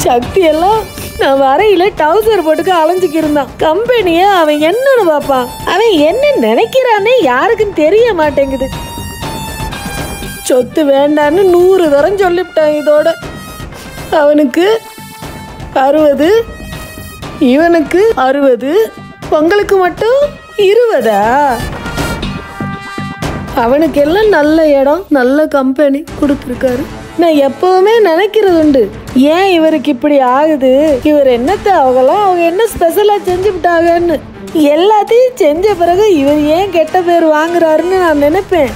சக்தி எல்லாம் நான் வரையில டவுசர் போட்டுக்க அலைஞ்சிக்கு இருந்தான். கம்பெனிய அவன் என்னன்னு பாப்பான், அவன் என்ன நினைக்கிறானே யாருக்கும் தெரிய மாட்டேங்குது. சொத்து வேண்டான்னு 100 தரம் சொல்லிவிட்டான். இதோட அவனுக்கு 60, இவனுக்கு 60, பொங்கலுக்கு மட்டும் 20. அவனுக்கு எல்லாம் நல்ல இடம், நல்ல கம்பெனி கொடுத்துருக்காரு. நான் எப்பவுமே நினைக்கிறது உண்டு, ஏன் இவருக்கு இப்படி ஆகுது, இவர் என்னத்தை அவங்க என்ன ஸ்பெஷலா செஞ்சு விட்டாங்கன்னு. எல்லாத்தையும் செஞ்ச பிறகு இவர் ஏன் கெட்ட பேர் வாங்குறாருன்னு நான் நினைப்பேன்.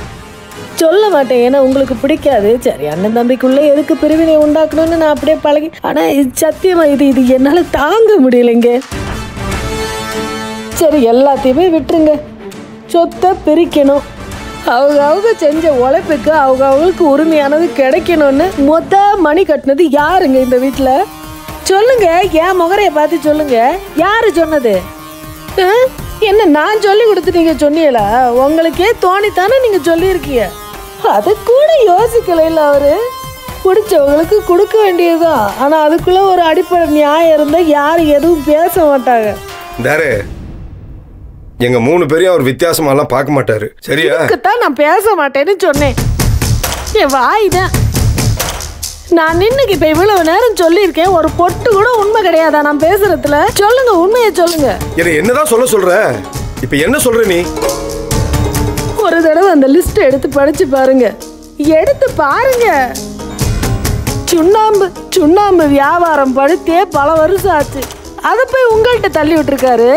சொல்ல மாட்டேன், ஏன்னா உங்களுக்கு பிடிக்காது. சரி, அண்ணன் தம்பிக்குள்ள எதுக்கு பிரிவினை உண்டாக்கணும்னு நான் அப்படியே பழகி. ஆனா இது சத்தியமா இது என்னால தாங்க முடியலைங்க. சரி, எல்லாத்தையுமே விட்டுருங்க. சொத்தை பிரிக்கணும். அவங்க செஞ்ச உழைப்புக்கு அவங்களுக்கு உரிமையானது கிடைக்கணும்னு மணி கட்டினது யாருங்க இந்த வீட்டுல? சொல்லுங்க, என் முகரைய பார்த்து சொல்லுங்க, யாரு சொன்னது? என்ன நான் சொல்லி கொடுத்து நீங்க சொன்னீங்களா? உங்களுக்கே தோணித்தானே நீங்க சொல்லியிருக்கீங்க. அது கூட யோசிக்கல இல்ல அவரு. பிடிச்சவங்களுக்கு கொடுக்க வேண்டியதுதான். ஆனா அதுக்குள்ள ஒரு அடிப்படை நியாயம் இருந்தா யாரும் எதுவும் பேச மாட்டாங்க. எங்க 3 பேரையும் அவர் வித்தியாசமாலாம் பார்க்க மாட்டாரு. சரியா? நான் பேச மாட்டேன்னு சொன்னேன். என் வாய்தான். நான் நின்னுக்கு இப்ப இவ்வளவு நேரம் சொல்லியிருக்கேன், ஒரு பொட்டு கூட உண்மை கிடையாதா நான் பேசுறதுல? சொல்லுங்க, உண்மையை சொல்லுங்க. என்னதான் சொல்ற? இப்ப என்ன சொல்ற நீ? ஒரு தடவை அந்த லிஸ்ட் எடுத்து படிச்சு பாருங்க. சுண்ணாம்பு வியாபாரம் படுத்தே பல வருஷம் ஆச்சு. அதை போய் உங்கள்கிட்ட தள்ளி விட்டுருக்காரு.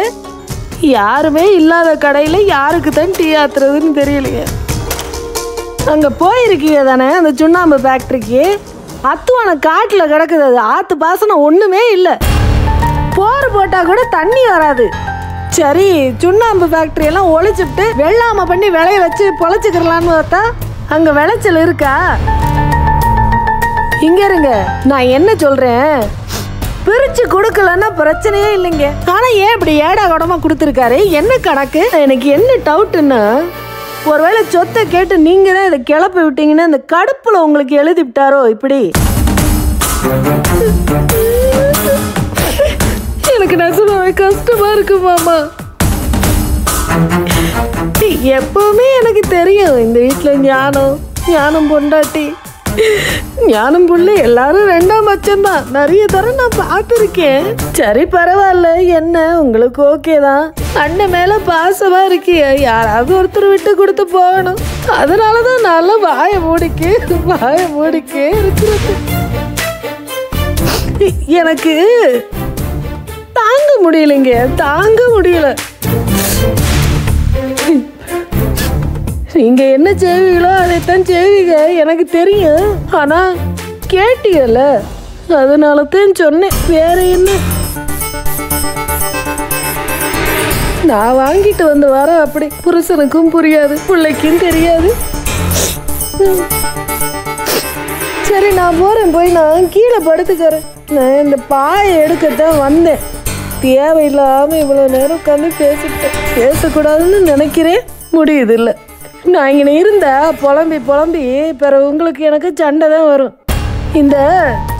யாருமே இல்லாத கடையில யாருக்கு தான் டீ ஆத்துறதுன்னு தெரியலையே. அங்க போயிருக்கீங்க தானே அந்த சுண்ணாம்பு ஃபேக்டரிக்கு? அத்துவான காட்டுல கிடக்குது. அது ஆத்து பாசனம் ஒண்ணுமே இல்லை. போர் போட்டா கூட தண்ணி வராது. சரி, சுண்ணாம்பு ஃபேக்டரி எல்லாம் ஒழிச்சுட்டு வெள்ளாம பண்ணி விளைய வச்சு பொழைச்சுக்கலான்னு பார்த்தா அங்க விளைச்சல் இருக்கா? இங்க இருங்க, நான் என்ன சொல்றேன், பிரிச்சு கொடுக்கலன்னா பிரச்சனையே இல்லைங்க. ஆனா ஏன் இப்படி ஏடா கூடமா கொடுத்துருக்காரு? என்ன கணக்கு? எனக்கு என்ன டவுட்னா, ஒருவேளை சொத்தை கேட்டு நீங்க தான் இதை கிளப்பி விட்டீங்கன்னா இந்த கடுப்புல உங்களுக்கு எழுதி விட்டாரோ இப்படி? எனக்கு நெசமாவே கஷ்டமா இருக்கு மாமா. எப்பவுமே எனக்கு தெரியும் இந்த வீட்டுல ஞானம் பொண்டாட்டி, ஞானம் புள்ள எல்லாரும் 2ஆம் பட்சம்தான். நிறைய தரம் நான் பார்த்துருக்கேன். சரி, பரவாயில்ல, என்ன உங்களுக்கு ஓகே தான். அண்ணன் மேல பாசமா இருக்கிய, யாராவது ஒருத்தர் விட்டு கொடுத்து போகணும். அதனாலதான் நல்லா வாய மூடிக்கே இருக்கிறது. எனக்கு தாங்க முடியலைங்க, தாங்க முடியல. நீங்க என்ன செய்வீங்களோ அதைத்தான் செய்வீங்க, எனக்கு தெரியும். ஆனா கேட்டீங்கல்ல, அதனால தான் சொன்னேன், வேற என்ன. நான் வாங்கிட்டு வந்து வர அப்படி புருஷனுக்கும் புரியாது, பிள்ளைக்கும் தெரியாது. சரி, நான் போறேன். போய் நான் கீழே படுத்துக்கிறேன். நான் இந்த பாயை எடுக்கத்தான் வந்தேன். தேவையில்லாம இவ்வளவு நேரம் உட்காந்து பேசக்கூடாதுன்னு நினைக்கிறேன், முடியுது இல்லை. நான் இங்கே இருந்தா புலம்பி பிறகு உங்களுக்கு எனக்கு சண்டை தான் வரும். இந்த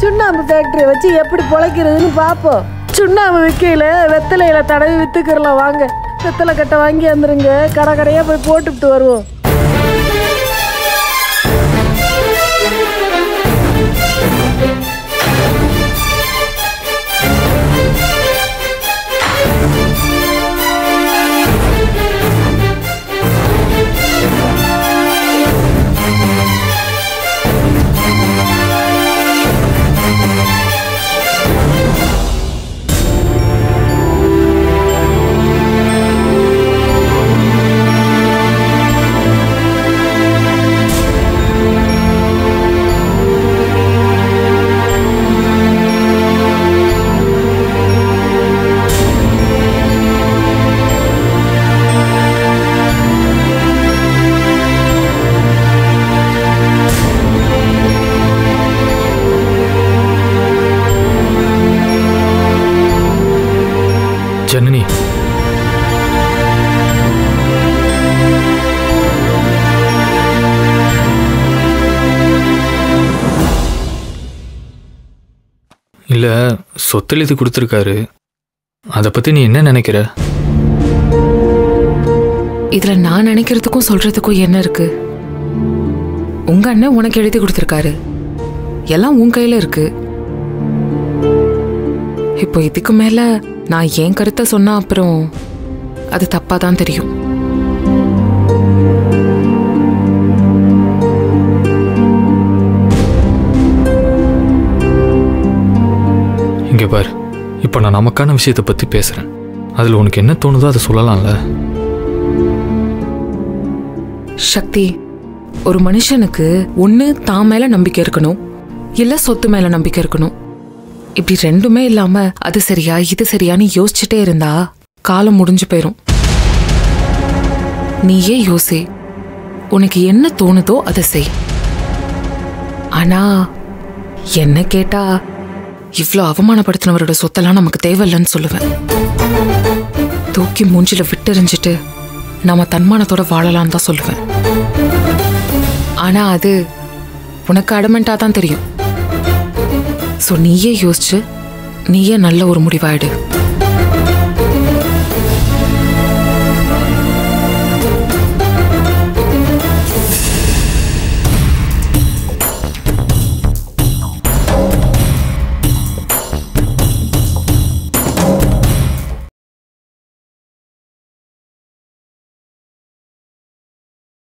சுண்ணாம்பு ஃபேக்டரியை வச்சு எப்படி பொழைக்கிறதுன்னு பார்ப்போம். சுண்ணாம்பு விற்கையில் வெத்தலையில தடவி வித்துக்கிறலாம். வாங்க, வெத்தலை கட்டை வாங்கி வந்துருங்க, கடையாக போய் போட்டுவிட்டு வருவோம். இல்லை, சொத்தெழுதி கொடுத்துருக்காரு. அதை பற்றி நீ என்ன நினைக்கிற? இதில் நான் நினைக்கிறதுக்கும் சொல்கிறதுக்கும் என்ன இருக்கு? உங்கள் அண்ணன் உனக்கு எழுதி கொடுத்துருக்காரு, எல்லாம் உன் கையில் இருக்கு. இப்போ இதுக்கு மேலே நான் என் கருத்தை சொன்னா அப்புறம் அது தப்பாக தான் தெரியும். இங்கே பாரு, இப்போ நான் நமக்கான விஷயத்தை பற்றி பேசுகிறேன். அதில் உனக்கு என்ன தோணுதோ அதை சொல்லலாம்ல. சக்தி, ஒரு மனுஷனுக்கு ஒன்று தான் மேலே நம்பிக்கை இருக்கணும், இல்லை சொத்து மேலே நம்பிக்கை இருக்கணும். இப்படி ரெண்டுமே இல்லாமல் அது சரியா இது சரியான்னு யோசிச்சுட்டே இருந்தா காலம் முடிஞ்சு போயிடும். நீயே யோசி, உனக்கு என்ன தோணுதோ அதை செய். ஆனா என்ன கேட்டா இவ்வளோ அவமானப்படுத்தினவரோட சொத்தெல்லாம் நமக்கு தேவையில்லைன்னு சொல்லுவேன். தூக்கி மூஞ்சில விட்டெறிஞ்சிட்டு நாம தன்மானத்தோட வாழலான்னு தான் சொல்லுவேன். ஆனா அது உனக்கு அடமெண்டா தான் தெரியும். ஸோ நீயே யோசிச்சு நீயே நல்ல ஒரு முடிவாயிடு.